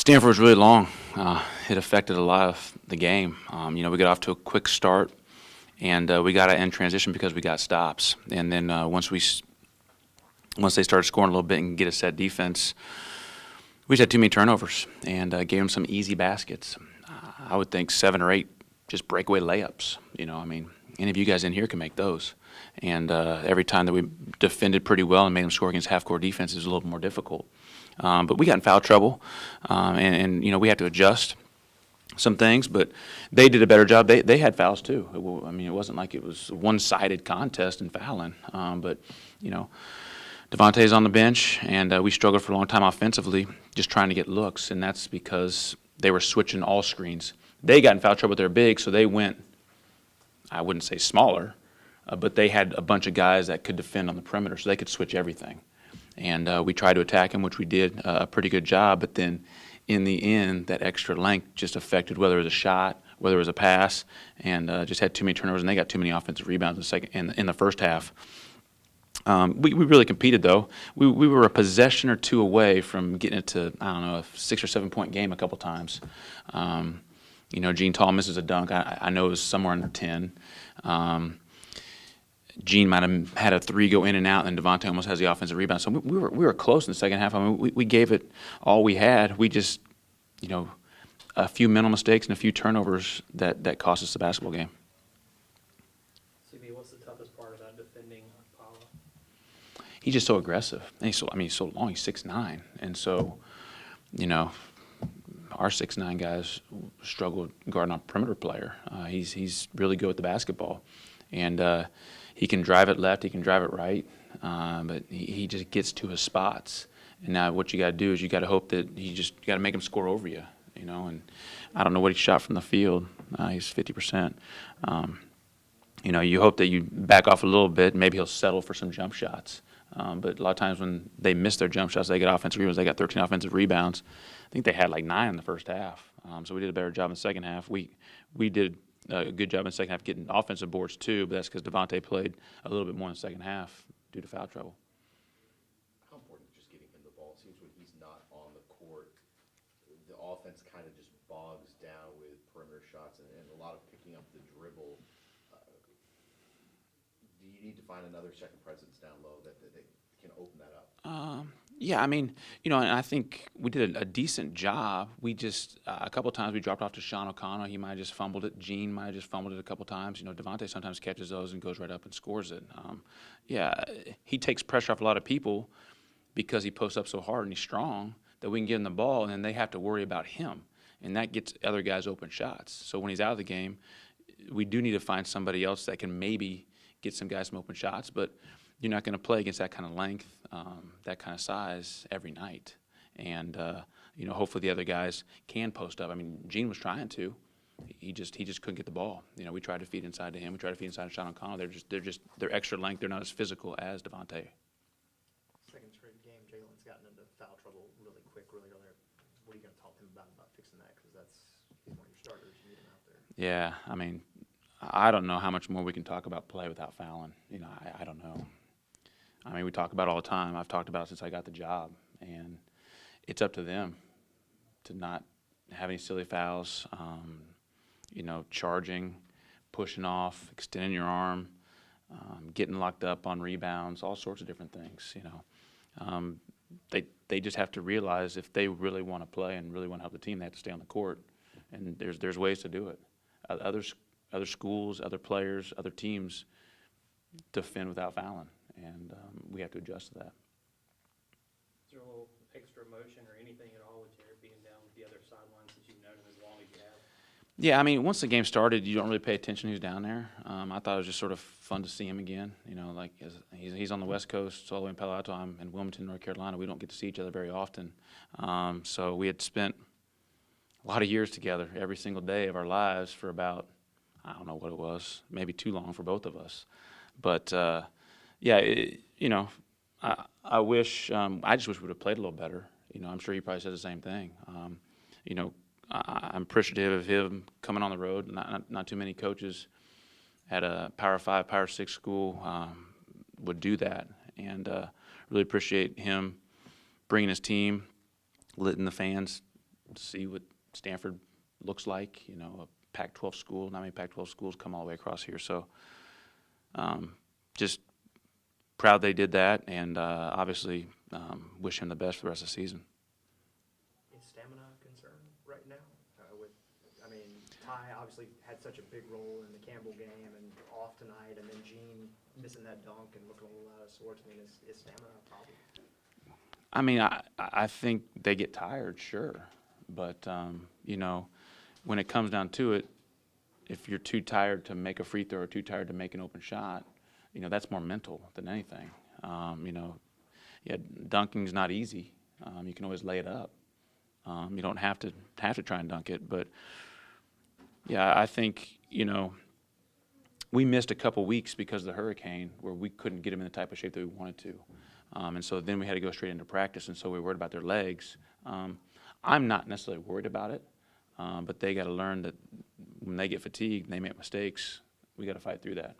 Stanford was really long. It affected a lot of the game. We got off to a quick start, and we got in transition because we got stops. And then once they started scoring a little bit and get a set defense, we just had too many turnovers and gave them some easy baskets. I would think 7 or 8 just breakaway layups. Any of you guys in here can make those. And every time that we defended pretty well and made them score against half-court defense, it was a little more difficult. But we got in foul trouble, and we had to adjust some things. But they did a better job. They had fouls too. It wasn't like it was a one-sided contest in fouling. But Devontae's on the bench, and we struggled for a long time offensively, just trying to get looks, and that's because they were switching all screens. They got in foul trouble with their big, so they went, I wouldn't say smaller, but they had a bunch of guys that could defend on the perimeter, so they could switch everything. And we tried to attack him, which we did a pretty good job, but then in the end, that extra length just affected whether it was a shot, whether it was a pass, and just had too many turnovers, and they got too many offensive rebounds in the first half. We really competed, though. We were a possession or two away from getting it to, a 6 or 7 point game a couple times. Gene Tall misses a dunk. I know it was somewhere under 10. Gene might have had a 3 go in and out, and Devontae almost has the offensive rebound. So we were close in the second half. We gave it all we had. We just, a few mental mistakes and a few turnovers that cost us the basketball game. CB, what's the toughest part about defending Paolo? He's just so aggressive. And he's so long. He's 6'9", and so, our 6'9" guys struggle guarding a perimeter player. He's really good with the basketball, and he can drive it left, he can drive it right, but he just gets to his spots. And now what you got to do is you got to hope that you got to make him score over you, And I don't know what he shot from the field. He's 50%. You hope that you back off a little bit, maybe he'll settle for some jump shots. But a lot of times when they miss their jump shots, they get offensive rebounds. They got 13 offensive rebounds. I think they had like 9 in the first half. So we did a better job in the second half. We did a good job in the second half getting offensive boards too, but that's because Devontae played a little bit more in the second half due to foul trouble. How important is just getting him the ball? It seems when he's not on the court, the offense kind of just bogs down with perimeter shots and a lot of picking up the dribble. Do you need to find another second presence down low that can open that up? Yeah, and I think we did a decent job. We just, a couple of times we dropped off to Sean O'Connell. He might have just fumbled it. Gene might have just fumbled it a couple of times. Devontae sometimes catches those and goes right up and scores it. He takes pressure off a lot of people because he posts up so hard and he's strong that we can give him the ball, and then they have to worry about him. And that gets other guys open shots. So when he's out of the game, we do need to find somebody else that can maybe get some guys some open shots, but you're not going to play against that kind of length, that kind of size every night. And, hopefully the other guys can post up. Gene was trying to. He just couldn't get the ball. We tried to feed inside to him. We tried to feed inside to Sean O'Connell. They're extra length. They're not as physical as Devontae. Second straight game, Jalen's gotten into foul trouble really quick, really early. What are you going to talk to him about fixing that? Because he's one of your starters. You need him out there. Yeah, I don't know how much more we can talk about play without fouling. I don't know. We talk about it all the time. I've talked about it since I got the job, and it's up to them to not have any silly fouls, charging, pushing off, extending your arm, getting locked up on rebounds, all sorts of different things, They just have to realize if they really want to play and really want to help the team, they have to stay on the court, and there's ways to do it. Other schools, other players, other teams defend without fouling, and we have to adjust to that. Is there a little extra emotion or anything at all with Jared being down with the other sidelines that you've known him as long as you have? Yeah, once the game started, you don't really pay attention who's down there. I thought it was just sort of fun to see him again. He's on the West Coast, all the way in Palo Alto. I'm in Wilmington, North Carolina. We don't get to see each other very often. So we had spent a lot of years together, every single day of our lives for about, I don't know what it was, maybe too long for both of us. But, I wish, I just wish we would have played a little better. I'm sure he probably said the same thing. I'm appreciative of him coming on the road. Not too many coaches at a Power 5, Power 6 school would do that. And really appreciate him bringing his team, letting the fans see what Stanford looks like. You know, a Pac-12 school. Not many Pac-12 schools come all the way across here. So just proud they did that, and obviously wish him the best for the rest of the season. Is stamina a concern right now? I mean, Ty obviously had such a big role in the Campbell game and off tonight, and then Gene missing that dunk and looking a little out of sorts. I mean, is stamina a problem? I mean, I think they get tired, sure. But, you know, when it comes down to it, if you're too tired to make a free throw or too tired to make an open shot, you know, that's more mental than anything. You know, yeah, dunking's not easy. You can always lay it up. You don't have to try and dunk it. But, yeah, I think, you know, we missed a couple weeks because of the hurricane where we couldn't get them in the type of shape that we wanted to. And so then we had to go straight into practice, and so we were worried about their legs. I'm not necessarily worried about it, but they got to learn that when they get fatigued and they make mistakes, we got to fight through that.